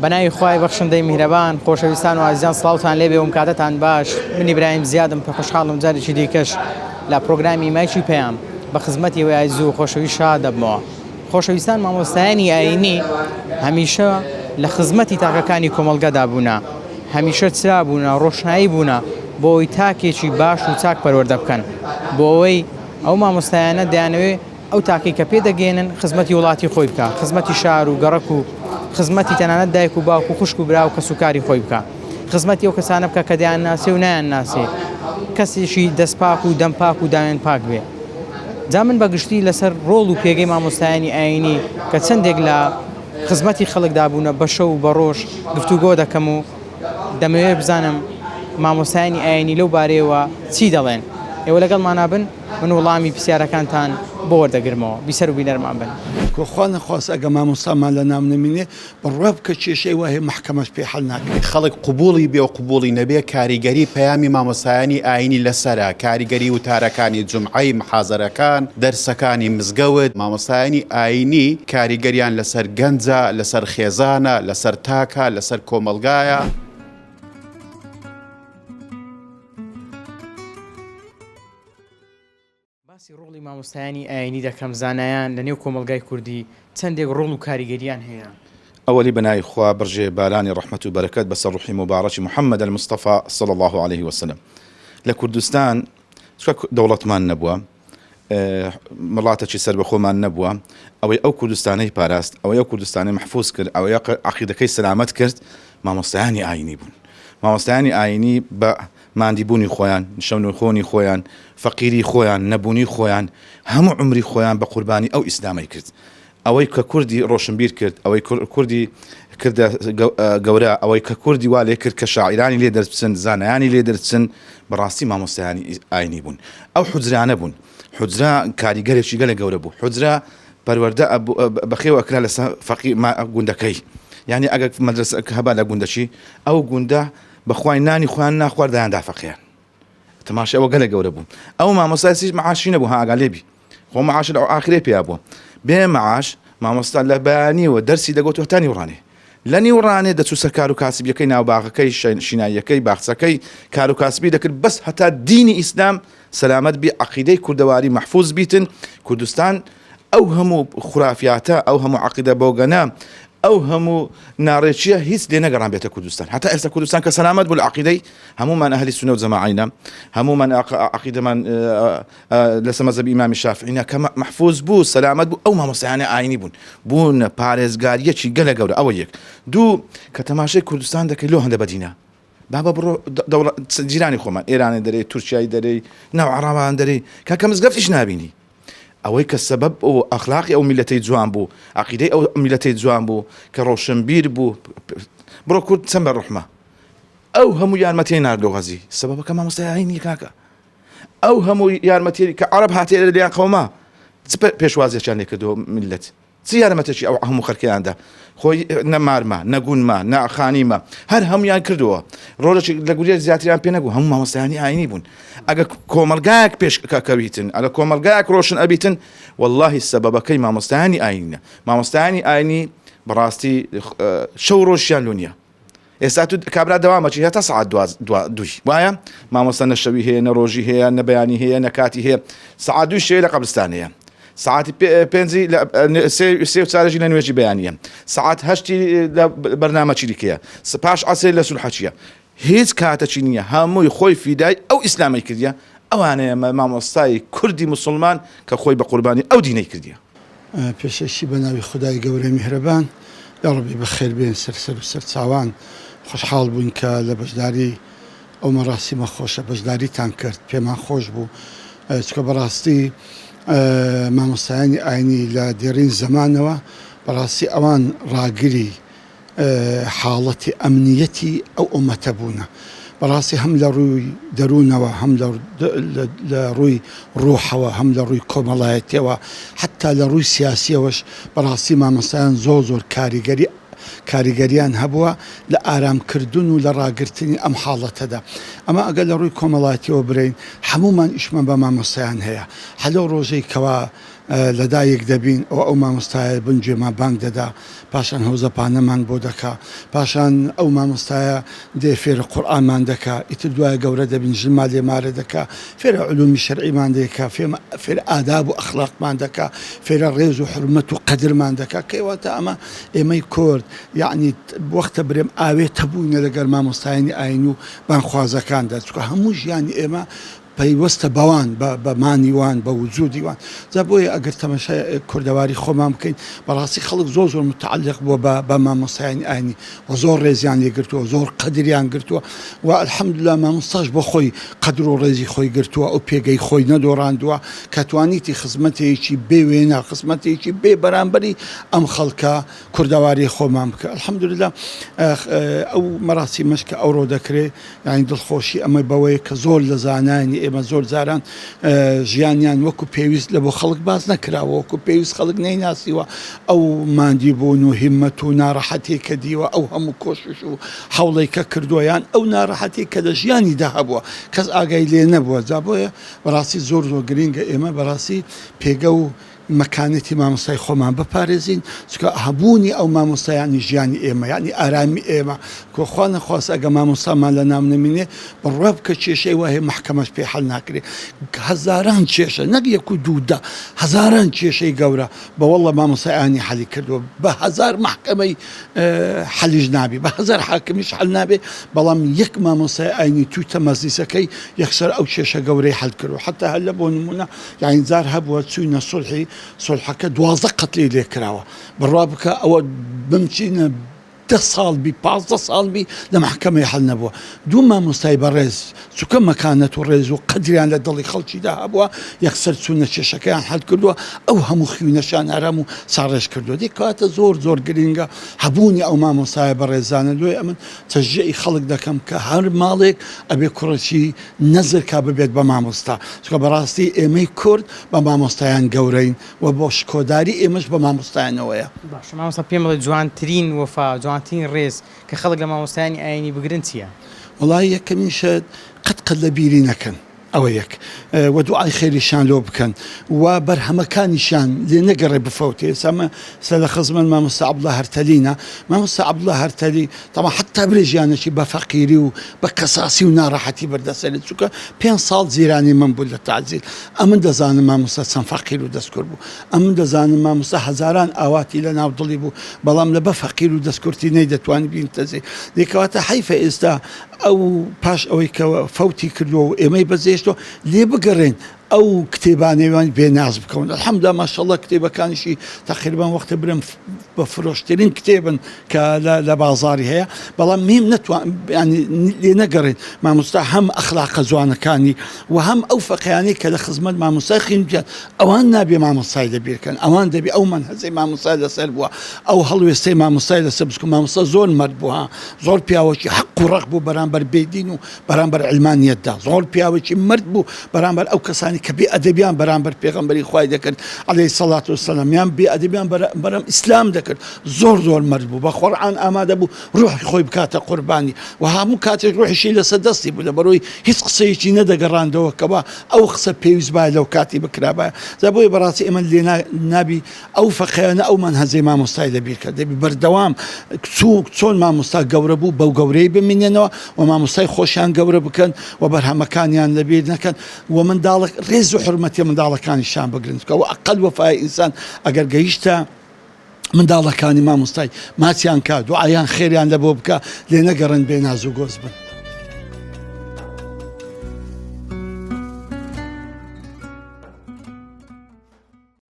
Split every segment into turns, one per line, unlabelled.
بەناوی خوای بەخشندەی میهرەبان خۆشەویستان و ئازیزان سڵاوتان لێبێ و کاتتان باش. من ئیبراهیم زیادم پێ خۆشحاڵم جارێکی دیکەش لە پرۆگرامی مایکی پێیام بە خزمەتی وەی ئازیز و خۆشەویست شاد دەبمەوە. خۆشەویستان مامۆستایانی ئاینی هەمیشە لە خزمەتی تاقەکانی کۆمەڵگەدا بوونە، هەمیشە چرا بوونە، ڕۆشنایی بوونە بۆ ئەوەی تاکێکی باش و چاک پەروەردە بکەن، بۆ ئەوەی ئەو مامۆستایانە دەیانەوێت ئەو تاکەی کە پێدەگەێنن خزمەتی وڵاتی خۆی بکە، خزمەتی شار و گەڕەک و خزمەتی تەنانەت دایک و باوک و خوشک و برا و کەس و کاری خۆی بکە، خزمەتی ئەو کەسانە بکە کە دەیان ناسێ و نایان ناسێ، کەسێکی دەست پاک و دەم پاک و داوێن پاک بێ. جا من بەگشتی لەسەر ڕۆڵ و پێگەی مامۆستایانی ئاینی کە چەندێک لە خزمەتی خەڵکدا بوونە بە شەو و بە ڕۆژ گفتوگۆ دەکەم و دەمەوێت بزانم مامۆستایانی ئاینی لەو بارەیەوە چی دەڵێن. ئێوە لەگەڵمان نابن، من وەڵامی پرسیارەکانتان بۆ وەردەگرمەوە، بیسەر و بینەرمان بن.
کۆخوا نەخواست ئەگە مامۆستامان لە نام نەمینێ بڕوا بکە کێشەی وایە محکەمەش پێ حەڵ ناکرێت.
خەڵک قبوڵی بێ و قبوڵی نەبێ کاریگەری پەیامی مامۆستایانی ئاینی لەسەرە، کاریگەری وتارەکانی جومعەی محازەرەکان، دەرسەکانی مزگەوت. مامۆستایانی ئاینی کاریگەریان لەسەر گەنجە، لەسەر خێزانە، لەسەر تاکە، لەسەر کۆمەلگایە.
باسی ڕۆڵی مامۆستایانی ئاینی دەکەم. زانایان لە نێو کۆمەلگای کوردی چەندێک ڕۆڵ و کاریگەریان هەیە.
ئەوەلی بەناوی خوا بڕژێ بارانی ڕەحمەت و بەرەکەت بەسەر ڕوحی مبارەکی محەممەد المستەفا صلی الله عليه وسلم. لە کوردستان دەوڵەتمان نەبووە، مڵاتێکی سەر بە خۆمان نەبووە، ئەوەی ئەو کوردستانەی پاراست، ئەوەی ئەو کوردستانی محفوظ کرد، ئەوەی عەقیدەکەی سەلامەت کرد، مامۆستایانی ئاینی بوون. مامۆستایانی ئاینی بە ماندیبوونی خۆیان، شەونخۆنی خۆیان، فەقیری خۆیان، نەبوونی خۆیان، هەموو عمری خۆیان بە قوربانی ئەو ئیسلامی کرد. ئەوەی کە کوردی ڕۆشنبیر کرد، ئەوەی کوردی کردە گەورە، ئەوەی کە کوردی وا لێ کرد کە شاعیرانی لێ دەرچن، زانایانی لێ دەرچن، بەڕاستی مامۆستایانی ئاینی بوون. ئەو حوجرانە بوون. حوجرا کاریگەرێکی گەلە گەورە بوو. حوجرا پەروەردە بەخێو ئەکرا لەسەر فەقیر گوندەکەی. یعنی ئەگەر مەدرسە هەبا لە گوندەشی، ئەو گوندە بەخوای نانی خۆیان ناخواردایان دافەقیان. تەماشای ئەوە گەلە گەورە بوو. ئەو مامۆستای معاشی نەبوو، ها ئاگالێبی خۆ معاش لە ئاخرێ پێیا بووە. بێ معاش مامۆستا لە بەیانیەوە دەرسی دەگوت و هەتا نیوەڕانێ. لە نیوەڕانێ دەچوو سەر کار و کاسبیەکەی ناوباغەکەی، شیناییەکەی، باخچەکەی کار و کاسبی دەکرد، بەس هەتا دینی ئیسلام سەلامەت بی، عەقیدەی کوردەواری محفوظ بیتن. کوردستان ئەو هەموو خورافیاتە، ئەو هەموو عەقیدە بۆگەنە، ئەو هەموو ناڕێکیە هیچ لێ نەگەڕان بێتە کوردستان. هەتا ئێستا کوردستان کە سەلامەت بوو لە عەقیدەی، هەمومان ئەهلی سونە و جەماعەینە، هەمومان عەقیدەمان لەسەر مەذهەبی ئیمامی شافعینە کە محفوظ بوو، سەلامەت بوو. ئەو مامۆستایانە ئاینی بوون پارێزگاریەکی گەلە گەورە. ئەوە یەک. دوو، کە تەماشای کوردستان دەکەی لۆ هەندە بەدینە، بابە بڕۆ جیرانی خۆمان، ئێرانی دەرەی، تورکیای دەرەی، ناو عەرەبان دەرەی، کاکە مزگەفتیش نابینی. ئەوەی کە سەبەب ئەو ئەخلاقی ئەو میلەتەی جوان بوو، عەقیدەی ئەو میلەتەی جوان بوو کە ڕۆشنبیر بوو. بڕۆ کورد چەند بەڕەحمە، ئەو هەموو یارمەتیی ناردۆ غەزی سەبەبەکە مامۆستای ئاینی کاکە. ئەو هەموو یارمەتی کە عەرەب هاتێ لەلایەن قەوما چ پێشوازیەکیان لێ کردووە میلەت، چ یارمەتێکی ئەو هەموو خەڵکیاندا، خۆی نەمارمە، نەگونمە، نەخانیمە، هەر هەمویان کردووە. ڕۆژێکی لە گوریە زیاتریان پێ نەبوو، هەموو مامۆستایانی ئاینی بوون. ئەگە کۆمەلگایەک پێشکەویتن، ئەگە کۆمەلگایەک ڕۆشن ئەبیتن، وەڵڵاهی سەبەبەکەی مامۆستایانی ئاینە. مامۆستایانی ئاینی بەڕاستی شەو ڕۆژیان لۆ نییە. ئێستا تو کابرا دەوامەچی هەتا سەعات دوی وایە، مامۆستا نەشەوی هەیە، نەڕۆژی هەیە، نەبەیانی هەیە، نەکاتی هەیە. سەعات دوی شەوێ لە قەبرستان هەیە، ساعتی پێنجی سێ و چارەژی لە نوێژی بەیانیە، ساعت هەشتی لە بەرنامە چیریکەیە، پاش عەسر لە سولحەچیە. هیچ کاتەچی نییە، هەمووی خۆی فیدای ئەو ئیسلامی کردیە. ئەوانەیە مامۆستای کوردی موسڵمان کە خۆی بە قوربانی ئەو دینەی کردیە.
پێشەشی بە ناوی خودای گەورەی میهرەبان، یا ڕەبی بەخێر بێن سەر و سەر چاوان. خۆشحاڵ بووین کە لە بەشداری ئەو مەراسیمە خۆشە بەشداریتان کرد، پێمان خۆش بوو. چکە بەڕاستی مامۆستایانی ئاینی لە دێرین زەمانەوە بەڕاستی ئەوان ڕاگری حاڵەتی ئەمنیەتی ئەو ئومەتە بوونە. بەڕاستی هەم لە ڕووی دەروونەوە، هەم لە ڕووی ڕوحەوە، هەم لە ڕووی کۆمەڵایەتیەوە، حتا لە ڕووی سیاسیەوەش بەڕاستی مامۆستایان زۆر کاریگەریان هەبووە لە ئارامکردن و لە ڕاگررتنی ئەم حاڵەتەدا. ئەمە ئەگەر لە ڕووی کۆمەڵایەتیەوە برین، هەمومان ئیشمە بە مامۆستایان هەیە. هەلو ڕۆژەی کەوا لەدایک دەبین ئەو مامۆستایە بنجێمان بانگ دەدا پاشان هەوزەپانەمان بۆ دەکا پاشان ئەو مامۆستایە دێ فێرە قورئانمان دەکا ئیتر دوایە گەورە دەبین ژنما لێمارە دەکا فێرە علومی شەرعیمان دەکا فێرە ئاداب و ئەخلاقمان دەکا فێرە ڕێز و حرمەت و قەدرمان دەکا کەواتە ئەمە ئێمەی کورد یعنی وەختە برێم ئاوێت هەبووینە لەگەر مامۆستایانی ئاین و بانخوازەکاندا چکە هەموو ژیانی ئێمە پەیوەستە بەوان بە مانیوان بە وجودیوان جا بۆیە ئەگەر تەمەشای کوردەواری خۆمان بکەین بەڕاستی خەڵک زۆر متعلق بووە بە مامۆستایانی ئاینی و زۆر ڕێزیان لێ گرتووە زۆر قەدریان گرتووە و الحەمدوللا مامۆستاش بۆ خۆی قەدر و ڕێزی خۆی گرتووە ئەو پێگەی خۆی نەدۆڕاندووە کە توانیتی خزمەتێکی بێ وێنە خزمەتێکی بێ بەرامبەری ئەم خەڵکە کوردەواری خۆمان بکە الحەمدوللا ئەو مەراسی مەشکە ئەوڕۆ دەکرێت یانی دڵخۆشی ئەمە بەوەیە کە زۆر لە زانانی ئێمە زۆر جاران ژیانیان وەکو پێویست لە بۆ خەڵک باز نەکراوە وەکو پێویست خەڵک نەیناسیوە ئەو مادی بوون و هیممەت و ناڕەحەتی کە دیوە ئەو هەموو کۆشش و هەوڵی کە کردویان ئەو ناڕەحەتی کە لە ژیانی داهبووە کەس ئاگای لێ نەبووە جا بۆیە بەڕاستی زۆر گرینگە ئێمە بەڕاستی پێگە و مەکانەتی مامۆستای خۆمان بپارێزین چکە هەبوونی ئەو مامۆستایانی ژیانی ئێمە یعنی ئارامی ئێمە کۆخوا نەخواست ئەگە مامۆستامان لە نام نەمینێ بڕوا بکە کێشەی وایە محکەمەش پێ حەڵ ناکرێت هەزاران کێشە نەک یەک و دوودا هەزاران کێشەی گەورە بەوەڵە مامۆستای ئاینی حەلی کردووە بە هەزار محکەمەی حەلیش نابێ بە هەزار حاکمیش حەل نابێ بەڵام یەک مامۆستای ئاینی تووتە مەزلیسەکەی یەکسەر ئەو کێشە گەورەی حەل کردو حتا هەر لە بۆ نمونە یعنی جار هەبووە چووینە سولحی سولحەکە 12 قەتلی لێ کراوە بڕوا بکە ئەوە بمچینە 10 ساڵ بی 15 ساڵ بی لە محکەمەی حەل نەبووە دوو مامۆستای بەڕێز چووکە مەکانەت و ڕێز و قەدریان لە دڵی خەڵکیدا هەبووە یەکسەر چوونە کێشەکەیان حەل کردووە ئەو هەموو خوێنەشان ئارام و ساڕێژ کردووە دی کاتە زۆر گرینگە هەبوونی ئەو مامۆستایە بەڕێزانە دوێ ئەمن تەژێی خەڵک دەکەم کە هەر ماڵێک ئەبێ کوڕەکی نەزر کا ببێت بە مامۆستا چکە بەڕاستی ئێمەی کورد بە مامۆستایان گەورەین و بۆ شکۆداری ئێمەش بە مامۆستایانەوەیە
باش مامۆستا پێم بڵێ جوانترین وەفا جوانترین ڕێز کە خەڵک لە مامۆستایانی ئاینی بگرن چییە؟
وڵای یەکەمیشە قەت لە بیری نەکەن ئەوە یەک و دوعای خێریشان لۆ بکەن و بەرهەمەکانیشان لێ نەگەڕێ بفەوتێ ئێستا سە لە خزمەن مامۆستا عەبدوڵڵا هەرتەلینە مامۆستا عەبدوڵڵا هەرتەلی تەما حتا برێژیانێکی بە فەقیری و بە کەساسی و ناڕەحەتی بەردەسەری چووکە 5 ساڵ زیرانی من بوو لە تعزیل ئەمن دەزانم مامۆستا چەند فەقیر و دەستکورد بوو ئەمن دەزانم مامۆستا هەزاران ئاواتی لە ناو دڵی بوو بەڵام لە بە فەقیر و دەستکورتی نەیدەتوانی بینتەزێ دێکەواتە حەیفە ئێستا ئەو پاش ئەوەی کە فەوتی کردووە و ئێمەی بەجێشتەوە لێ بگەڕێن ئەو کتێبانەوان بێناز بکەون الحەمدوللا ماشەڵڵا کتێبەکانیشی تقریبان وەختە برم بە فرۆشترین کتێبن کە لە بازاری هەیە بەڵام میم نەتوان لێ نەگەڕێن مامۆستا هەم ئەخلاقە جوانەکانی و هەم ئەو فەقیانەی کە لە خزمەت مامۆستای خوێنویان ئەوان نابێ مامۆستای لەبیرکەن ئەوان دەبێ ئەو منهەجەی مامۆستای لەسەر بووە ئەو هەڵوێستەی مامۆستای لەسەر بچکە مامۆستا زۆر مەرد بووە زۆر پیاوەکی حەق و ڕەق بوو بەرامبەر بێدین و بەرامبەر علمانیەتدا زۆر پیاوەکی مرد بوو بەرامبەر ئەو کەسانی کە بێ ئەدەبیان بەرامبەر پێغەمبەری خوای دەکرد عەلەیهی سەڵات وسەلام یان بێ ئەدەبیان بەرەم ئیسلام دەکرد زۆر مرد بوو بە قورئان ئامادە بوو ڕوحی خۆی بکاتە قوربانی و هەموو کاتێک ڕوحیشی لەسەر دەستی بوو لەبەرەوەی هیچ قسەیەکی نەدەگەڕاندەوە کەوا ئەو قسە پێویست بایە لەو کاتی بکرابایە جا بۆیە بەڕاستی ئێمە لێ نابی ئەو فەقیانە ئەو منهەجەی مامۆستای لەبیر کرد دەبی بەردەوام چۆن مامۆستا گەورە بوو بەو گەورەی بمینێنەوە و مامۆستای خۆشیان گەورە بکەن و بەرهەمەکانیان لەبیر نەکەن و منداڵک ڕێز و حرمەتی منداڵەکانیشان بگرن کەەوە ئەقل وەفای ئینسان ئەگەر گەیشتە منداڵەکانی مامۆستای ماچیان کا دوعایان خێریان لە بۆ بکە لێ نەگەڕن بێ ناز و گۆز بن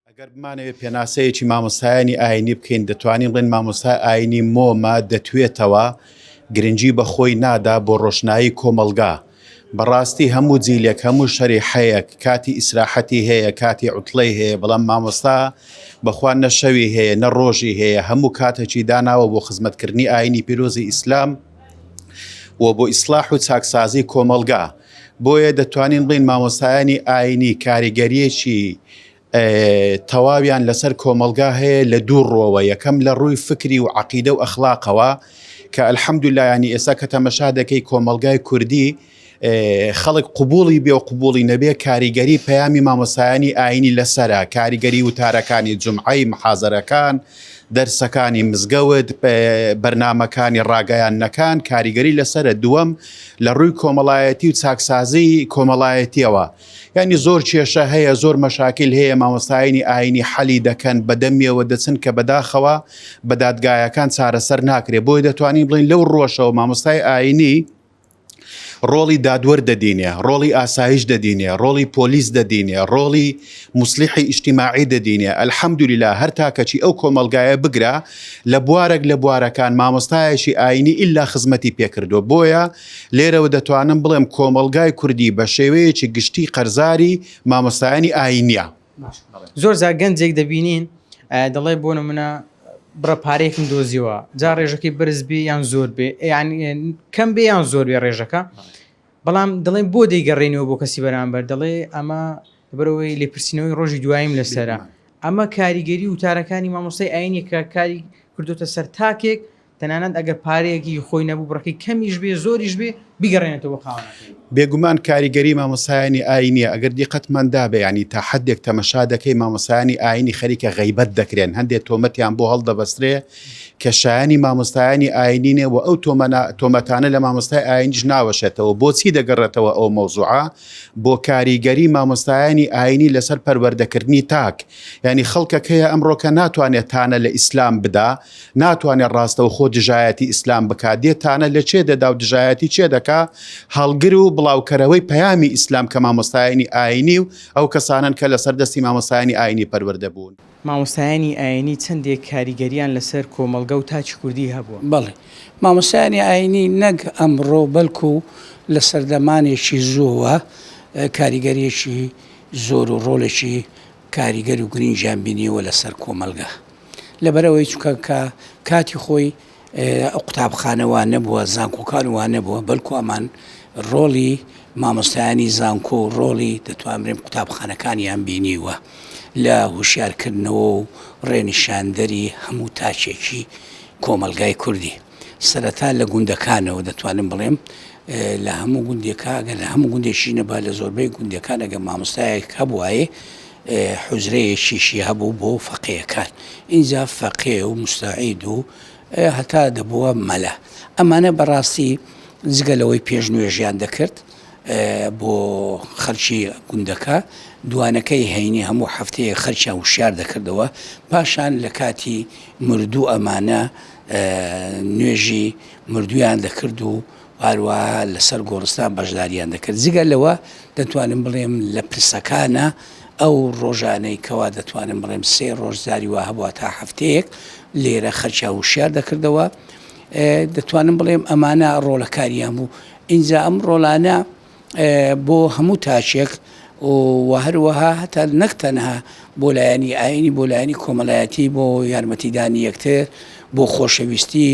ئەگەر بمانەوێت پێناسەیەکی مامۆستایانی ئاینی بکەین دەتوانین بڵێن مامۆستای ئاینی مۆمە دەتوێتەوە گرنگی بە خۆی نادا بۆ ڕۆشنایی کۆمەلگا بەڕاستی هەموو جیلێک هەموو شەریحەیەک کاتی ئیسراحەتی هەیە کاتی عوتڵەی هەیە بەڵام مامۆستا بەخوا نە شەوی هەیە نە ڕۆژی هەیە هەموو کاتێکی داناوە بۆ خزمەتکردنی ئاینی پیرۆزی ئیسلام و بۆ ئیسلاح و چاکسازی کۆمەلگا بۆیە دەتوانین بڵین مامۆستایانی ئاینی کاریگەریەکی تەواویان لەسەر کۆمەلگا هەیە لە دوو ڕۆوە یەکەم لە ڕووی فکری و عەقیدە و ئەخلاقەوە کە الحەمدوللا ینی ئێستا کە تەمەشا دەکەی کۆمەلگای کوردی خەڵک قوبوڵی بێ و قوبوڵی نەبێ کاریگەری پەیامی مامۆسایانی ئاینی لەسرە، کاریگەری وتارەکانی جومعەی محازەرەکان، دەرسەکانی مزگەوت، بەرنامەکانی ڕاگەیاندنەکان کاریگەری لەسرە. دووەم لە ڕووی کۆمەڵایەتی و چاکسازی کۆمەڵایەتیەوە، ینی زۆر کێشە هەیە، زۆر مەشاکل هەیە، مامۆستایانی ئاینی حەلی دەکەن، بەدەمیەوە دەچن کە بەداخەوە بە دادگایەکان چارەسەر ناکرێت. بۆی دەتوانین بڵین لەو ڕۆژەوە مامۆستای ئاینی ڕۆڵی دادوەر دەدینێ، ڕۆڵی ئاسایش دەدینێ، ڕۆڵی پۆلیس دەدینێ، ڕۆڵی موسلیحی ئیجتیماعی دەدینێ. ئەلحەمدولیلا هەر تاکەچی ئەو کۆمەلگایە بگرا لە بوارێک لە بوارەکان مامۆستایەکی ئاینی ئیلا خزمەتی پێکردو. بۆیە لێرەوە دەتوانم بڵێم کۆمەلگای کوردی بە شێوەیەکی گشتی قەرزاری مامۆستایانی ئاینیە.
زۆر زار گەنجێک دەبینین دەڵێ بۆ نمونە بڕە پارەیەکم دۆزیوە، جا ڕێژەکەی بەرز بێ یان زۆر بێ، یعنی کەم بێ یان زۆر بێ ڕێژەکە، بەڵام دەڵێن بۆ دەیگەڕێنەوە بۆ کەسی بەرامبەر، دەڵێ ئەمە بەرەوەی لێپرسینەوەی ڕۆژی دوایم لەسەرە. ئەمە کاریگەری وتارەکانی مامۆستای ئاینیەکە کاری کردوتە سەر تاکێک، تەنانەت ئەگەر پارەیەکی خۆی نەبوو بڕەکەی کەمیش بێ زۆریش بێ بیگەڕێنێتەوە خاوەنەکەی.
بێگومان کاریگەری مامۆسایانی ئاینیە ئەگەر دیقەتماندا بێ، ینی تا حدێک تەمەشا دەکەی مامۆسایانی ئاینی خەریکە غەیبەت دەکرێن، هەندێک تۆمەتیان بۆ هەڵدەبەسترێ کە شایانی مامۆستایانی ئاینینێ و ئەو تۆمەتانە لە مامۆستای ئاینیش ناوەشێتەوە. بۆچی دەگەڕێتەوە ئەو مەوزوعە؟ بۆ کاریگەری مامۆستایانی ئاینی لەسەر پەروەردەکردنی تاک، ینی خەڵکەکەیە ئەمڕۆکە ناتوانێت تانە لە ئیسلام بدا، ناتوانێت ڕاستەوە خۆ دژایەتی ئیسلام بکات، دێتانە لە چێ دەدا و دژایەتی چێ دەکا؟ هەڵگر و بڵاوکەرەوەی پەیامی ئیسلام کە مامۆستایانی ئاینی و ئەو کەسانن کە لەسەر دەستی مامۆستایانی ئاینی پەروەردە بوون.
مامۆستایانی ئاینی چەندێک کاریگەریان لەسەر کۆمەلگە و تاچی کوردی هەبووە.
بەڵێ مامۆستایانی ئاینی نەک ئەمڕۆ بەڵکو لە سەردەمانێکی زۆوە کاریگەریەکی زۆر و ڕۆڵێکی کاریگەر و گرنگیان بینیەوە لەسەر کۆمەلگە، لەبەرەوەی چکە کە کاتی خۆی قوتابخانەوە نەبووە، زانکۆکانوان نەبووە، بەڵکو ئەمان ڕۆڵی مامۆستایانی زانکۆ و ڕۆڵی دەتوانرێن قوتابخانەکانیان بینیوە لە هوشیارکردنەوە و ڕێنیشاندەری هەموو تاچێکی کۆمەلگای کوردی. سەرەتا لە گوندەکانەوە دەتوانم بڵێم لە هەموو گوندێکە، لە هەموو گوندێکی نەبا لە زۆربەی گوندەکانەگە مامۆستایەک هەبوایە حوزرەیەکیشی هەبوو بۆ فەقێیەکان، اینجا فەقێ و مستعید و هەتا دەبووە مەلە. ئەمانە بەڕاستی جگەلەوەی پێشنوێژیان دەکرد بۆ خەرچی گوندەکە، دوانەکەی هەینی هەموو هەفتەیە خەرچیان وشار دەکردەوە، پاشان لە کاتی مردوو ئەمانە نوێژی مردویان دەکرد و هەروەها لەسەر گۆڕستان بەشداریان دەکرد. جگە لەوە دەتوانم بڵێم لە پرسەکانە ئەو ڕۆژانەی کەوا دەتوانم بڵێم 3 ڕۆژداری وە هەبووە تا هەفتەیەک لێرە خەرچیان وشار دەکردەوە. دەتوانم بڵێم ئەمانە ڕۆڵەکاریان بوو. اینجا ئەم ڕۆڵانە بۆ هەموو تاچێک و هەروەها هەتا نەک تەنها بۆ لایەنی ئاینی، بۆ لایەنی کۆمەڵایەتی، بۆ یارمەتیدانی یەکتر، بۆ خۆشەویستی،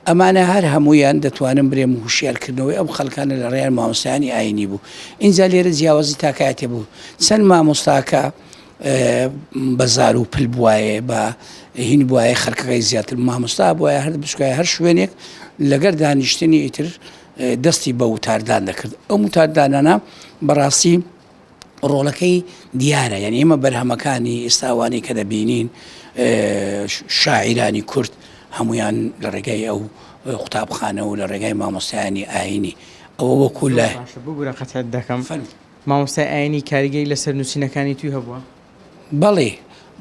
ئەمانە هەر هەمویان دەتوانم برێم هوشیارکردنەوەی ئەم خەڵکانە لە ڕێیان مامۆستایانی ئاینی بوو. اینجا لێرە جیاوازی تاکایەتێ بوو، چەند مامۆستاکە بەزار و پل بواە بە هین بواە خەرکەکەی زیاتر مامۆستا بواە هەر بچکای هەر شوێنێک لەگەر دانیشتنی ئیتر دەستی بە وتاردان دەکرد. ئەو وتاردانانە بەڕاستی ڕۆڵەکەی دیارە، یعنی ئێمە بەرهەمەکانی ئێستاوانی کە دەبینین شاعیرانی کورد هەمویان لە ڕێگای ئەو قوتابخانە و لە ڕێگای مامۆستایانی ئاینی ئەوە وەکو لە
بگورە قەتەت دەکەم مامۆستای ئاینی کاریگەری لەسەر نووسینەکانی توی هەبووە؟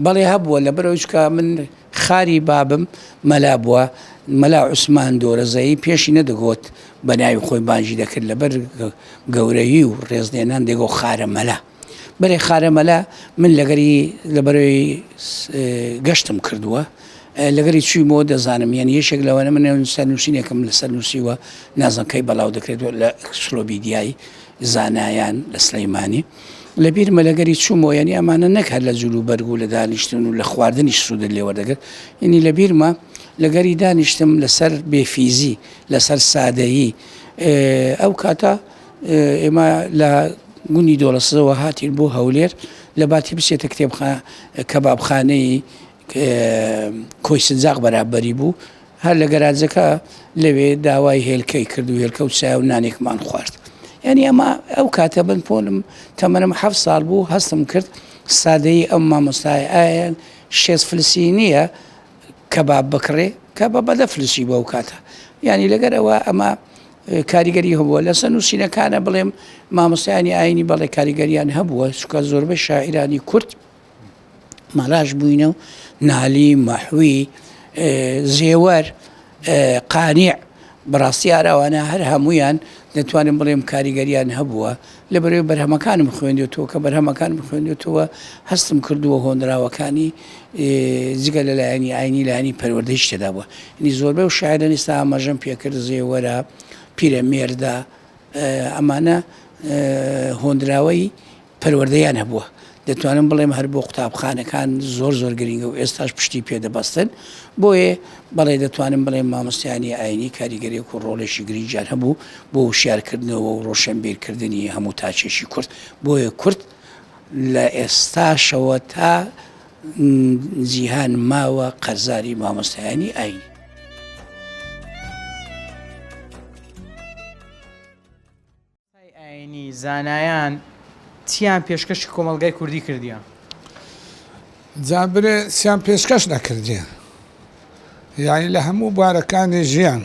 بەڵێ هەبووە، لەبەرەوەیچکە من خاری بابم مەلا بووە، مەلا عوسمان دۆرەزایی پێشی نەدەگۆت بە ناوی خۆی بانجی دەکرد لەبەر گەورەیی و ڕێزدێنان دەگۆ خارە مەلا. بەرێ خارە مەلا من لەبەرەوەی گەشتم کردووە، لەگەری چوویمەوە دەزانم، یان یەشێک لەوانە من نووسینێکم لەسەر نووسیوە نازانکەی بەڵاو دەکرێتەوە لە سلۆبیدیای زانایان لە سلەیمانی. لە بیرمە لەگەری چوومەوە، یعنی ئەمانە نەک هەر لە جوول و بەرگ و لە دانیشتن و لە خواردنی سوودت لێوەردەگرت، یعنی لە بیرمە لەگەری دانیشتم لەسەر بێفیزی، لەسەر سادەیی. ئەو کاتە ئێمە لە گوندی دۆڵەسەوە هاتین بۆ هەولێر لە باتی بچێتە کەبابخانەی کۆی سنجاق بەرابەری بوو، هەر لە گەراجەکە لەوێ داوای هێلکەی کرد و هێلکە و چای و نانێکمان خوارد. ینی ئەمە ئەو کاتە بن پۆنم تەمەنم 7 ساڵ بوو هەستم کرد سادەی ئەم مامۆستای ئایا 6 فلسی نییە کەباب بکڕێ کە بە بەدە فلسی بۆ ئەو کاتە ینی لەگەر ئەوە ئەمە کاریگەری هەبووە لە سەنووسینەکانە بڵێم مامۆستایانی ئاینی بەڵێ کاریگەریان هەبووە چکە زۆربەی شاعیرانی کورد مەلاش بووینە و نالی مەحوی زێوەر قانیع بەڕاستی ئاراوانە هەر هەمویان دەتوانم بڵێم کاریگەریان هەبووە لە بەرەوەی بەرهەمەکانم خوێندێتەوە کە بەرهەمەکانم خوێندێتەوە هەستم کردووە هۆنراوەکانی جگە لە لایەنی ئاینی لایەنی پەروەردەی شتێدا بووە نی زۆربەی و شاعران ئێستا ئاماژەم پێکرد زێوەرە پیرەمێردا ئەمانە هۆنراوەی پەروەردەیان هەبووە دەتوانم بڵێم هەر بۆ قوتابخانەکان زۆر گرنگە و ئێستاش پشتی پێدەبەستن بۆیە بەڵێ دەتوانم بڵێم مامۆستایانی ئاینی کاریگەریەک و ڕۆڵێکی گرنگیان هەبوو بۆ وشیارکردنەوە و ڕۆشنبیرکردنی هەموو تاچێشی کورد بۆیە کورد لە ئێستاشەوە تا جیهان ماوە قەرزاری مامۆستایانی ئاینی.
ئاینی زانایان چیان پێشکەشی کۆمەلگای کوردی کردیان
جابرێ سیان پێشکەش نەکردیە یعنی لە هەموو بوارەکانی ژیان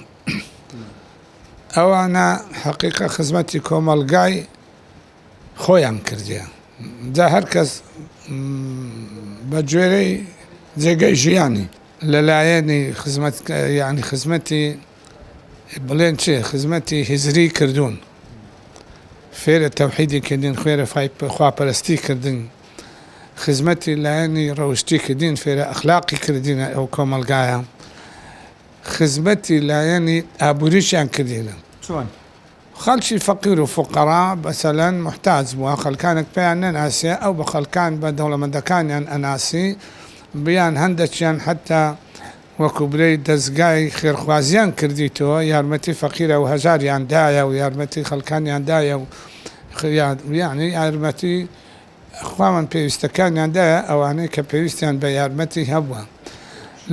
ئەوانە حەقیقە خزمەتی کۆمەلگای خۆیان کردیە جا هەر کەس بە گوێرەی جێگەی ژیانی لەلایەنی یعنی خزمەتی بڵێن چێ خزمەتی هیزری کردوون فێرە تەوحیدی کردین خوێرە خواپەرستی کردن خزمەتی لایەنی ڕەوشتی کردین فێرە ئەخلاقی کردینە ئەو کۆمەلگایە خزمەتی لایەنی ئابووریشیان کردینە
چۆن
خەڵکی فەقیر و فوقەڕا بەسەلەن محتاج بووە خەڵکانێک پێیان نەناسیە ئەو بە خەڵکان بە دەوڵەمەندەکانیان ئەناسی بیان هەندێکیان حتا وەکو برەی دەستگای خێرخوازیان کردیتەوە یارمەتی فەقیرە و هەژاریان دایە و یارمەتی خەڵکانیان دایە و یعنی یارمەتی خوامان پێویستەکانیاندایە ئەوانەی کە پێویستیان بە یارمەتی هەبووە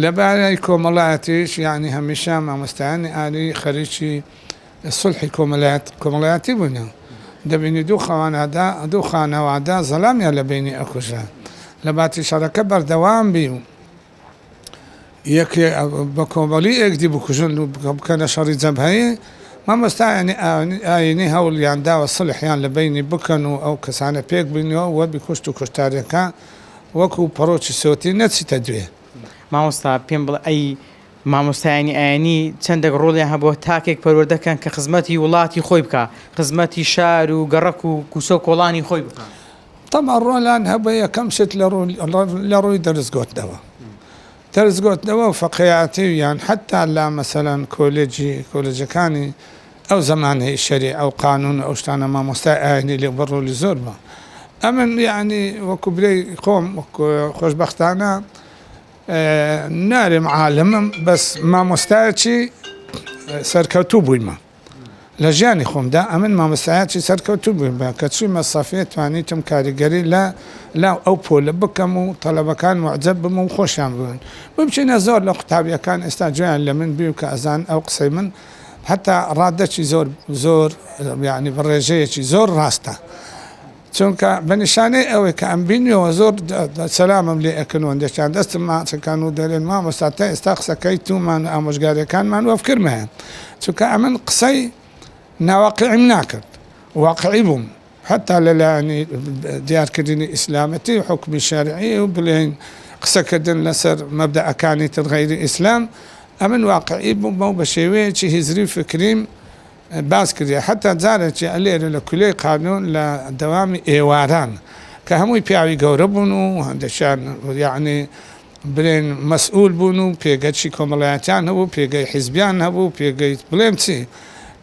لەبارەی کۆمەڵایەتیش یعنی هەمیشە مامۆستایانی ئالی خەریکی سڵحی کۆمەڵایەتی بوونە دەبینی دوو خانەوادا زەلامیان لە بینی ئەکوژە لە باتی شەڕەکە بەردەوام بی و یەکێ بە کۆمەڵی ئێکدی بکوژن و بکەنە شەڕی جەبهەیە مامۆستایانی ئاینی هەوڵیان داوە سڵحیان لە بینی بکەن و ئەو کەسانە پێک بینەوە وە بیکوشت و کوشتارەکە وەکو پەڕۆکی سۆتی نەچیتە دوێ
مامۆستا پێم بڵێ ئەی مامۆستایانی ئاینی چەندێک ڕۆڵیان هەبووە تاکێک پەروەردەکەن کە خزمەتی وڵاتی خۆی بکە خزمەتی شار و گەڕەک و کوسە و کۆڵانی خۆی بکە
تەما ڕۆلان هەبە یەکەم شت لە ڕووی دەرزگۆتنەوە دەرزگۆتنەوە و فەقیعاتی یان حتا لە مەسەلەن کۆلێجەکانی ئەو زەمانەی شەریع ئەو قانون ئەو شتانە مامۆستای ئاینی لێ بەڕۆلی زۆر بە ئەمن یعنی وەکو برەی خۆم خۆشبەختانە نارێم عالمم بەس مامۆستایەکی سەرکەوتوو بوویمە لە ژیانی خۆمدا ئەمن مامۆستایەکی سەرکەوتوو بوویمە کە چوویمە سەفێ توانیتم کاریگەری لە ئەو پۆلە بکەم و تەڵەبەکان معجەب بم و خۆشیان بوون بچینە زۆر لە قوتابیەکان ئێستا گوێیان لە من بی و کە ئەزان ئەو قسەی من حتا ڕادەکی زۆر یعنی بەڕێژەیەکی زۆر ڕاستە چونکە بە نیشانەی ئەوەی کە ئەم بینیەوە زۆر سەلامم لێ ئەکەنەوە دەشان دەستم ماچەکان و دەرێن مامۆستا تا ئێستا قسەکەی تومان و ئامۆژگاریەکانمان وەفکرمەیە چونکە ئەمن قسەی ناواقعیم ناکرد واقعی بووم حتا لەلایەنی دیارکردنی ئیسلامەتی و حکمی شەرعی و بڵێن قسەکردن لەسەر مەبدەعەکانی تر غەیری ئیسلام ئەمن واقعی بووم بە شێوەیەکی هیزری فکریم باز کردی حتا جارێکی ئەلێرە لە کولەی قانون لە دەوامی ئێواران کە هەمووی پیاوی گەورە بوون و هەندێکیان یعنی بڵێن مەسئول بوون و پێگەچی کۆمەڵایەتیان هەبوو پێگەی حیزبیان هەبوو پێگەی بڵێم چی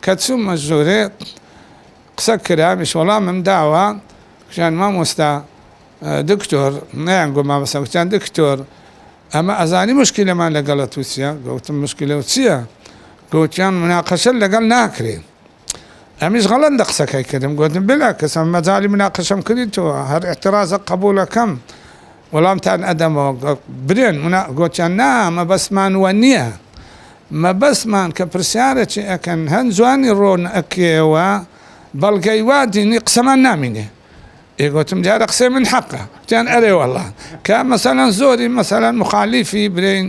کە چوومە ژۆرێ قسە کرامیش وەڵامم داوە کژان مامۆستا دکتۆر نەیانگۆ مامۆستاکوتیان دکتۆر ئەمە ئەزانی مشکلەمان لەگەڵە تووسە گەوتم مشکلە چییە؟ گوتیان مناقەشە لەگەڵ ناکرێن ئەمیش غەڵەندە قسەکەی کردم گوتم بلا کەسم مەجالی مناقەشەم کردیتەوە هەر احترازە قبولەکەم وەڵامتان ئەدەمەوە برێن گوتیان نا مەبەسمان وە نییە مەبەسمان کە پرسیارێکی ئەکەن هەند جوانی ڕۆن ئەکێەوە بەڵگەی وا دینی قسەمان نامینێ ئێگوتم دیارە قسەی من حەقە جان ئەرێ وەڵڵا کە مەسەلەن زۆری مەسەلەن مخالیفی برین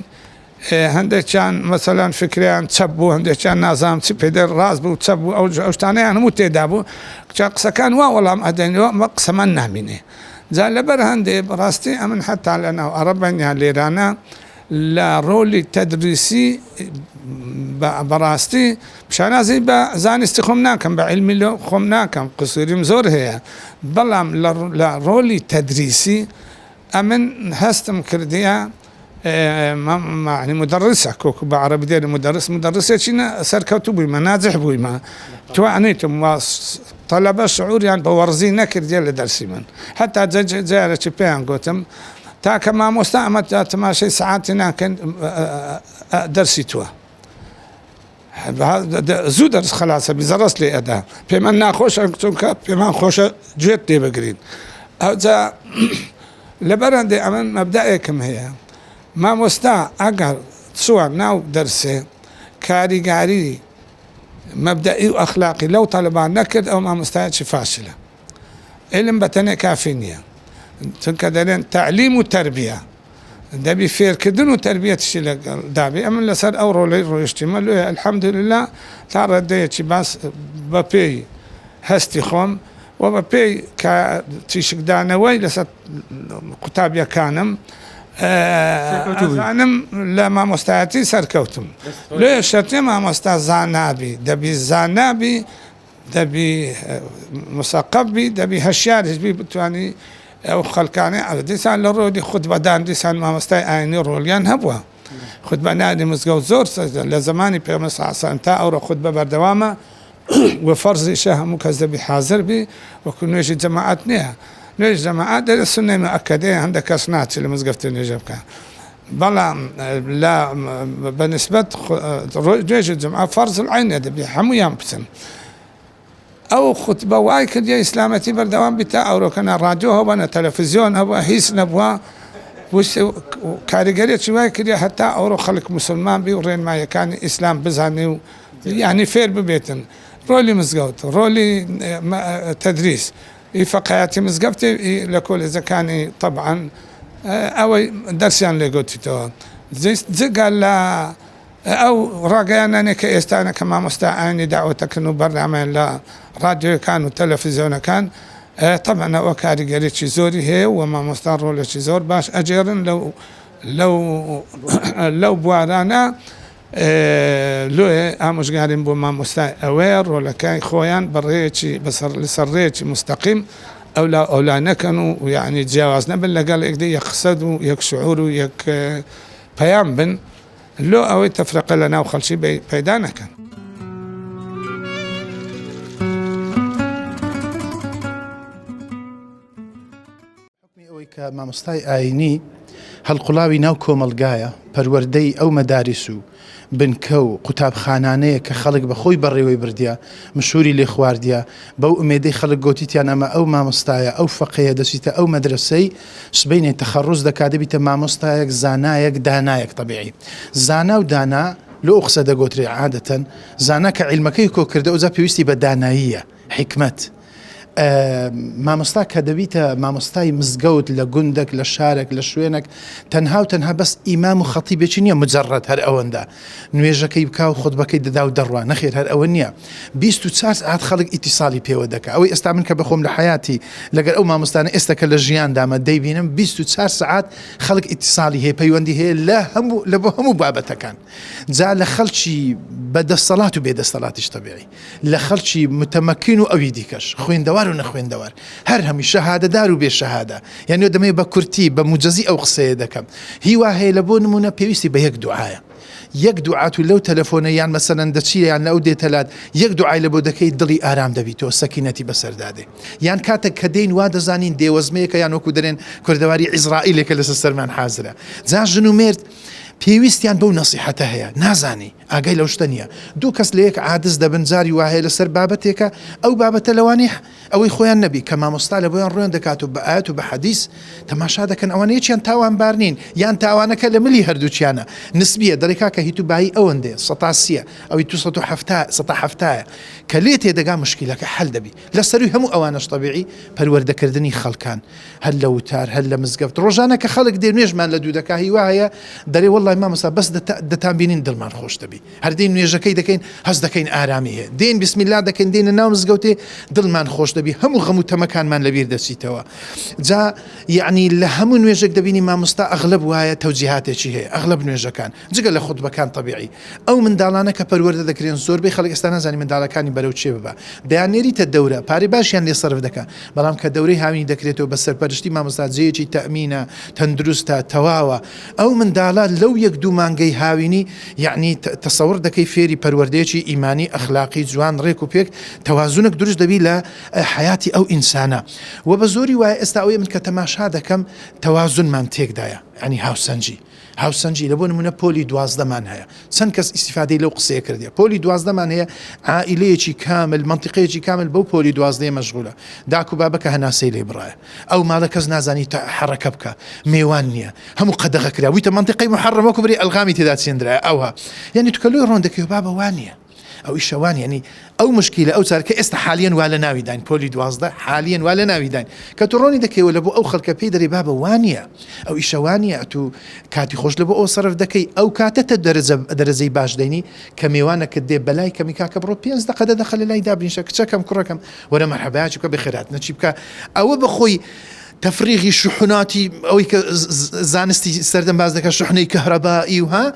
هەندێکیان مەسەلەن فکریان چەپ بوو هەندێکیان نازام چی پێدە ڕاست بوو چەپ بوو ئەو شتانەیان هەموو تێدا بوو کە قسەکان وا وەڵام ئەدەنەوە مە قسەمان نامینێ جا لەبەر هەندێ بەڕاستی ئەمن حتا لەناو عەرەبەنیان لێرانە لە ڕۆلی تەدریسی بەڕاستی پیشانازی بە زانستی خۆم ناکەم بە عیلمی خۆم ناکەم قسووریم زۆر هەیە بەڵام لە ڕۆلی تەدریسی ئەمن هەستم کردیە معنی مدرسة كوكو بعربي دير مدرسة شينا سركوتو بيما ناجح بيما توعنيتم طلبة شعور يعني بورزي نكر ديال درسي من حتى جارة بيان قوتم تا كما مستعمل تماشي ساعاتنا كان درسي توا زود درس خلاص بزرس لي أدا بما ناخوش بما خوش جيت دي بقرين أو جا لبرندي أمن مبدأي كم هي مامۆستا ئەگەر چووە ناو دەرسێ کاریگاری مەبدەئی و ئەخلاقی لەو تەلەبان نەکرد ئەو مامۆستایەکی فاشلە علم بەتەنێ کافی نییە چونکە دەڵێن تەعلیم و تەربیە دەبی فێرکردن و تەربیەتشی لەگەڵ دابێ ئەمن لەسەر ئەو ڕۆڵەی ڕۆیشتیمە لێ ئەلحەمدولله تا ڕێدەیەکی باس بە پێی هەستی خۆم و بە پێی تیشکدانەوەی لەسەر قوتابیەکانم ئەزانم لە مامۆستایەتی سەرکەوتم لێ شەرتێ مامۆستا زانابی دەبی زانابی دەبی مسەقەبی دەبی هەشیاریش بی بتوانی ئەو خەڵکانەی دیسان لە ڕۆدی خوتبەدان دیسان مامۆستای ئاینی ڕۆڵیان هەبووە خوتبەنادی مزگەوت زۆر لە زمانی پێغەمبەر صلی الله علیه و سلم تا ئەوڕۆ خوتبە بەردەوامە و فەرزیشە هەموو کەس دەبی حازر بی وەکو نوێژی جەماعەت نییە نوێژ جەماعەت دەرە سونەی مؤەکەدەیە هەندێک کەس ناچێت لە مزگەوت نوێژە بکە بەڵام بەنسبەت نوێژی جەماعەت فەرز العینە دەبی هەموویان بچن ئەو خوتبە وای کردیە ئیسلامەتی بەردەوام بیتە ئەوڕۆکەنە ڕادیۆ هەبووە تەلەڤیزیۆن هەبووە هیچ نەبووە کاریگەریەکی وای کردیە هەتا ئەوڕۆ خەڵک موسڵمان بی و ڕێنماییەکانی ئیسلام بزانێ و یعنی فێر ببێتن ڕۆلی مزگەوت ڕۆلی تەدریس فقهاتی مزگەوتی لە کۆلێجەکانی طبعاً ئەوەی دەرسیان لێگوتیتەوە جگە لە ئەو ڕاگەیانانێ کە ئێستانە کە مامۆستا ئاینی داوەتەکردن و بەردەمایان لە ڕادیۆکان و تەلەڤیزیۆنەکان طبعاً ئەوە کاریگەریی زۆری هەیە و مامۆستا ڕۆلێکی زۆر باش ئەجێڕن لەو بوارانە لێ ئامۆژگاریم بۆ مامۆستای ئەوەیە ڕۆلەکەی خۆیان بەڕێیەکی لەسەر ڕێیەکی مستەقیم ئەولا نەکەن و یعنی جیاواز نەبن لەگەڵ یەکدی یەک قسەد و یەک شعور و یەک پەیام بن لۆ ئەوەی تەفرەقە لە ناو خەڵکی پەیدا نەکەن
ئەوەی کە مامۆستای ئاینی هەڵقوڵاوی ناو کۆمەلگایە پەروەردەی ئەو مەداریس و بنکە و قوتابخانانەیە کە خەڵک بەخۆی بەڕێوەی بردیە مشهوری لێ خواردیە بەو ئومێدەی خەڵک گوتیتیان ئەمە ئەو مامۆستایە ئەو فەقەیە دەچیتە ئەو مەدرسەی سبەینێ تەخەڕوز دەکات دەبیتە مامۆستایەک زانایەک دانایەک طبیعی زانا و دانا لۆ قسە دەگوترێ عادەتەن زانا کە عیلمەکەی کۆ کردە ئەوجا پێویستی بە داناییە حکمەت مامۆستا کە دەبیتە مامۆستای مزگەوت لە گوندێک لە شارێک لە شوێنێک تەنها و تەنها بەس ئیمام و خەتیبێکی نییە مجەڕەت هەر ئەوەندە نوێژەکەی بکا و خودبەکەی دەدا و دەڕوا نەخێر هەر ئەوە نییە 24 ساعت خەڵک ئیتیساڵی پێوە دەکە ئەوەی ئێستا من کە بخۆم لە حیاتی لەگەر ئەو مامۆستانە ئێستا کە لە ژیاندامە دەیبینم 24 ساعت خەڵک ئیتیساڵی هەیە پەیوەندی هەیە لە بۆ هەموو بابەتەکان جا لە خەڵکی بەدەستەڵات و بێدەستەڵاتیش تەبیعی لە خەڵکی متەمەکین و ئەوی دیکەش خوێندەوار و نەخوێندەوار هەر هەمی شەهادەدار و بێشەهادە یعنی دەمەوێت بە کورتی بە موجەزی ئەو قسەیە دەکەم هیوا هەیە لە بۆ نمونە پێویستی بە یەک دوعایە یەک دوعات و لەو تەلەفۆنە یان مەسەلەن دەچیان لە ئەو دێتەلات یەک دوعای لە بۆ دەکەی دڵی ئارام دەبیتەوە سەکینەتی بەسەردادێ یان کاتێک کە دەین وا دەزانین دێوەزمەیەکە یان وەکو دەرێن کوردەواری عیزرائیلێکە لەسەر سەرمان حازرە جا ژن و مرد پێویستیان بەو نەسیحەتە هەیە نازانی ئاگای لەو شتە نییە دوو کەس لە یەک عادز دەبن زاری وهەیە لەسەر بابەتێکە ئەو بابەتە لەوانەیە ئەوەی خۆیان نەبی کە مامۆستا لە بۆیان ڕوێن دەکات و بە ئاەت و بە حەدیث تەماشا دەکەن ئەوانەیە چیان تاوان بارنین یان تاوانەکە لە ملی هەردووچیانە نسبیە دەڕێکا کە هیت و بایی ئەوەندێ 100 ئەوی 270 کە لێ تێدەگا مشکلەکە حل دەبی لە سەروی هەموو ئەوانەش طبیعی پەروەردەکردنی خەڵکان هەر لە وتار هەر لە مزگەوت ڕۆژانە کە خەڵک دێ نوێژمان لە دوو دەکا هیوایە دەرێ وەڵڵای مامۆستا بەس دەتان بینین دڵمان خۆش دەبی هەردەین نوێژەکەی دەکەین هەست دەکەین ئارامی هەیە دێن بسم الله دەکەین دێنە ناو مزگەوتێ دڵمان خۆش دەبی هەموو غەم و تەمەکانمان لەبیر دەچیتەوە جا یعنی لە هەموو نوێژێک دەبینی مامۆستا ئەغلب وایە تەوجیهاتێکی هەیە ئەغلب نوێژەکان جگە لە خوتبەکان طبیعی ئەو منداڵانە کە پەروەردە دەکرێن زۆربەی خەڵک ئێستا نازانی منداڵەکانی بەرەو چێ ببە دەیانێریتە دەورە پارەی باشیان لێ سەرف دەکا بەڵام کە دەورەی هاوینی دەکرێتەوە بە سەرپەرشتی مامۆستا جێیەکی تەمینە تەندروستە تەواوە ئەو منداڵە لەو یەک دوو مانگەی هاوینی یعنی تەسەوڕ دەکەی فێری پەروەردەیەکی ئیمانی ئەخلاقی جوان ڕێک و پێک تەوازونێک دروست دەبی لە حیاتی ئەو ئینسانە و بە زۆری وایە ئێستا ئەوەیە من کە تەماشا دەکەم تەوازونمان تێکدایە ینی هاوسەنجی لە بۆ نمونە پۆلی 12مان هەیە چەند کەس ئیسیفادەی لەو قسەیە کردی پۆلی 12مان هەیە عائیلەیەکی کامل منطقەیەکی کامل بەو پۆلی 12 مەشغولە داکو بابەکە هەناسەی لێ بڕایە ئەو ماڵە کەس نازانی حرەکە بکە میوان نییە هەموو قەدەغە کرا ویتە منطقەی محەڕەمە وەکو بری ئەلغامی تێدا چێندرایە ئەوها یعنی تو کە لۆی ڕۆندەکەی بابە وانە ئەو ئیشەوان ینی ئەو مشکلە ئەو چارکە ئێستا حالیان وا لە ناوی داین پۆلی 12 حالیان وا لە ناوی داین کە تو ڕۆنی دەکەیەوە لە بۆ ئەو خەڵکە پێی دەری بابە وانە ئەو ئیشەوانە تو کاتی خۆش لە بۆ ئەو سەرف دەکەی ئەو کاتەتە دەرەزەی باش دەینی کە میوانەکە دێ بەلای کەمی کاکە بڕۆ 5 دقەدە دەخە لە لای دابنیشە کچەکەم کوڕەکەم وەرە مەرحەبا چکە بخێرات نەچی بکە ئەوە بەخۆی تفريغي شحناتي أو زانستي سردن باز دكا شحني كهربائي وها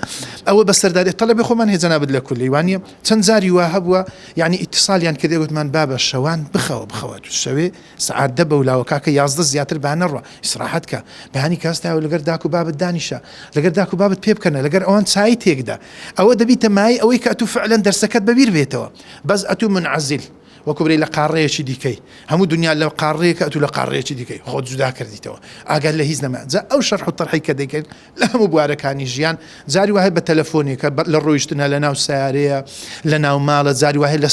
أو بسرداري طلب يخو من هي زنابد لكل وانية تنزاري وهبوا يعني اتصال يعني كذا قلت من باب الشوان بخوات الشوي ساعات دبا ولا وكاكا يازد زياتر بهان الرا إسراحتك بهاني كاستا ولقر داكو باب الدانشة لقر داكو باب بيبكنا لقر أوان سايت هيكدا أو دبيت ماي أو أتو فعلا درسكت ببير بيتوا بس أتو منعزل وەکوبرەی لە قاڕەیەکی دیکەی هەموو دنیا لە قاڕەیەکە ئەتو لە قاڕەیەکی دیکەی خۆت جودا کردیتەوە ئاگال لە هیچ نەما جا ئەو شەرح و تەرحی کە دەیکەین لە هەموو بوارەکانی ژیان جاری وهەیە بە تەلەفۆنێکە لە ڕۆیشتنە لە ناو سیارەیە لە ناو ماڵە جاری وهەیە لە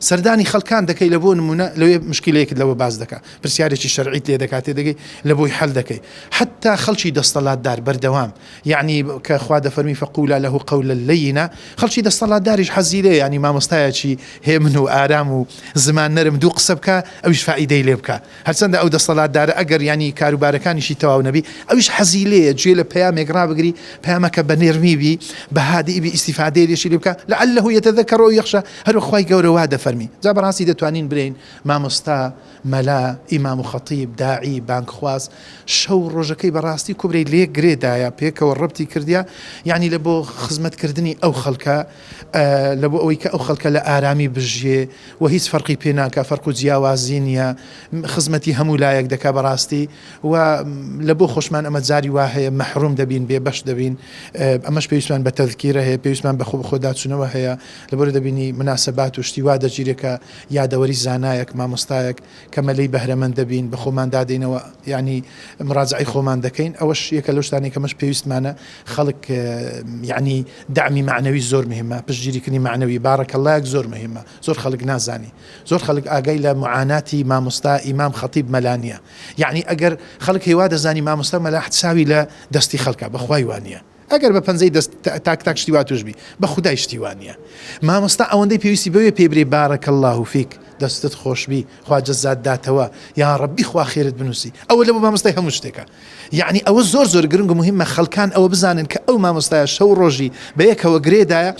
سەردانی خەڵکان دەکەی لە بۆ نمونە لەوێ مشکلەیەکت لەوە باز دەکات پرسیارێکی شەرعیت لێ دەکات دەگەی لە بۆی حەل دەکەی حتا خەڵکی دەستەڵاتدار بەردەوام یعنی کە خوا دەفەرمی فەقولا لەهو قەولا لەینا خەڵکی دەستەڵاتداریش حەزی لێ ینی مامۆستایەکی هێمن و ئارام و زمان نەرم دوو قسە بکە ئەویش فائیدەی لێ بکە هەرچەندە ئەو دەسەڵاتدارە ئەگەر ینی کاروبارەکانیشی تەواو نەبی ئەویش حەزی لێیە گوێ لە پەیامێک ڕابگری پەیامەکە بە نێرمی بی بە هادی بی ئیستیفادەی لێشی لێ بکە لعله يتذكر ويخشى هەر خوای گەورە وا دەفەرمی جا بەڕاستی دەتوانین برین مامۆستا مەلا ئیمام و خەتیب داعی بانکخواز شەو ڕۆژەکەی بەڕاستی کوبرەی لێ گرێدایە پێکەوە ڕەبتی کردیا یعنی لە بۆ خزمەتکردنی ئەو خەڵکە لە بۆ ئەوەی کە ئەو خەڵکە لە ئارامی بژێ و هیچ فەرقی پێ ناکە فەرق و جیاوازی نییە خزمەتی هەموو لایەک دەکا بەڕاستی و لە بۆ خۆشمان ئەمە جاری وا هەیە مەحروم دەبین بێ بەش دەبین ئەمەش پێویستمان بە تەذکیرە هەیە پێویستمان بە خۆداچوونەوە هەیە لەبەر دەبینی مناسبات و شتی وا دەگیرێکە یادەوەری زانایەک مامۆستایەک کە مەلەی بەهرەمەند دەبین بە خۆمان دادەینەوە ینی مراجعی خۆمان دەکەین ئەوەش یەکە لەو شتانی کەمەش پێویستمانە خەڵک ینی دعمی معنەوی زۆر مهمە پشتگیریکردنی معنەوی بارەکە اللهک زۆر مهمە زۆر خەڵک نازانی زۆر خەڵک ئاگای لە معاناتی مامۆستا ئیمام خەتیب مەلانیە یعنی ئەگەر خەڵک هێوا دەزانی مامۆستا مەلا حساوی لە دەستی خەڵکە بەخوای وانە ئەگەر بە پەنجەی دەست تاک شتی وا توشبی بە خودای شتی وانە مامۆستا ئەوەندەی پێویستی بەوێ پێبرێ بارەکە الله فیک دەستت خۆشبی خوا جەزات داتەوە یا ڕەبی خوا خێرت بنووسی ئەوە لە بۆ مامۆستای هەموو شتێکە یعنی ئەوە زۆر گرنگ و مهمە خەڵکان ئەوە بزانن کە ئەو مامۆستایە شەو ڕۆژی بە یەکەوە گرێدایە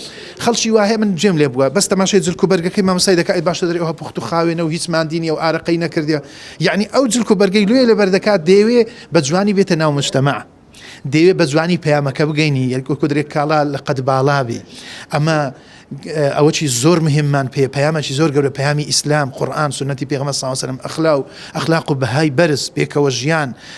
خەڵکی وایە من جێم لێ بووە بەس تەماشای جلک و بەرگەکەی مامۆستای دەکات باشە دەری ئەوە پوخت و خاوێنە و هیچ ماندینی و ئارەقەی نەکردیە یعنی ئەو جلک و بەرگەی لێ لە بەردەکات دەیەوێ بە جوانی بێتە ناو مجتەمع دەیەوێت بە جوانی پەیامەکە بگەینی یەکۆ کودرێک کاڵا لە قەت باڵابی ئەمە ئەوەی زۆر مهممان پێ پەیامێکی زۆر گەورە پەیامی ئیسلام قورئان سنەتی پێغەمبەر صلی الله علیه و سلم ئەخلاق و بەهای بەرز پێکەوە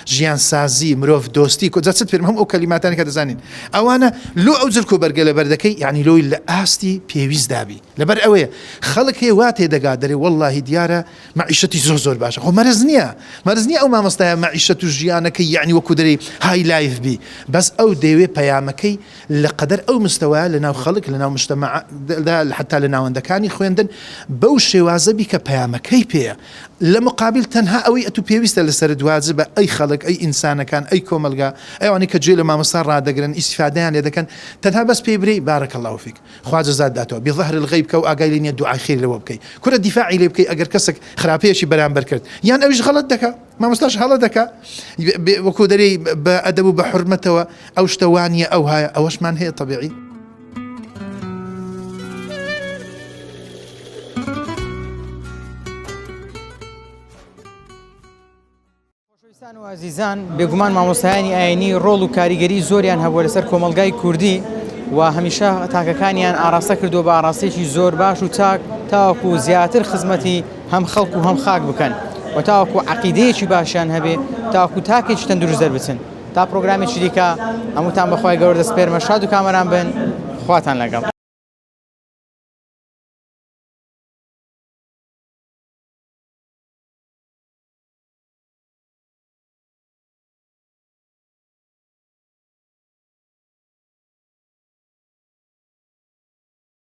ژیان سازی مرۆڤ دۆستی کۆجات پێم هەم ئەو کەلیماتانی کە دەزانین ئەوانە لۆ ئەو جلک و بەرگە لە بەردەکەی یعنی لۆی لە ئاستی پێویست دابی لەبەر ئەوەیە خەڵک هەیە وا تێدەگا دەرێ واللهی دیارە معیشەتی زۆر باشە خۆ مەرز نییە ئەو مامۆستایە معیشەت و ژیانەکەی یعنی وەکو دەرێ های لایف بی بەس ئەو دەیوێ پەیامەکەی لە قەدەر ئەو مستەوایە لەناو خەڵک لەناو مجتەمع حتا لە ناوەندەکانی خوێندن بەو شێوازە بی کە پەیامەکەی پێیە لە مقابل تەنها ئەوەی ئەتو پێویستە لەسەر دوازە بە ئەی خەڵک ئەی ئینسانەکان ئەی کۆمەلگا ئەوانی کە گوێ لە مامۆستا ڕادەگرن ئیسفادەیان لێ دەکەن تەنها بەس پێی برەی بارەکە الله فیک خوا جەزات داتەوە بظهر الغیب کە و ئاگای لێ نیە دوعای خێر لەوە بکەی کورە دیفاعی لێ بکەی ئەگەر کەسێک خراپەیەکی بەرامبەر کرد یان ئەویش غەڵەت دەکا مامۆستاش هەڵە دەکا وەکو دەرێ بە ئەدەب و بە حورمەتەوە ئەو شتەوانیە ئەو هەیە ئەوەشمان هەیە طبیعی.
و عزیزان بێگومان مامۆستایانی ئاینی ڕۆڵ و کاریگەری زۆریان هەبووە لەسەر کۆمەلگای کوردی و هەمیشە تاکەکانیان ئاراستە کردو بە ئاراستێکی زۆر باش و چاک تاوەکو زیاتر خزمەتی هەم خەڵک و هەم خاک بکەن و تاوەکو عەقیدەیەکی باشیان هەبێ تاوەکو تاکێکی تەندروست دەربچن تا پرۆگرامێکی دیکە هەمووتان بەخوای گەورە دەسپێرمە شاد و کامەران بن خواتان لەگەڵ.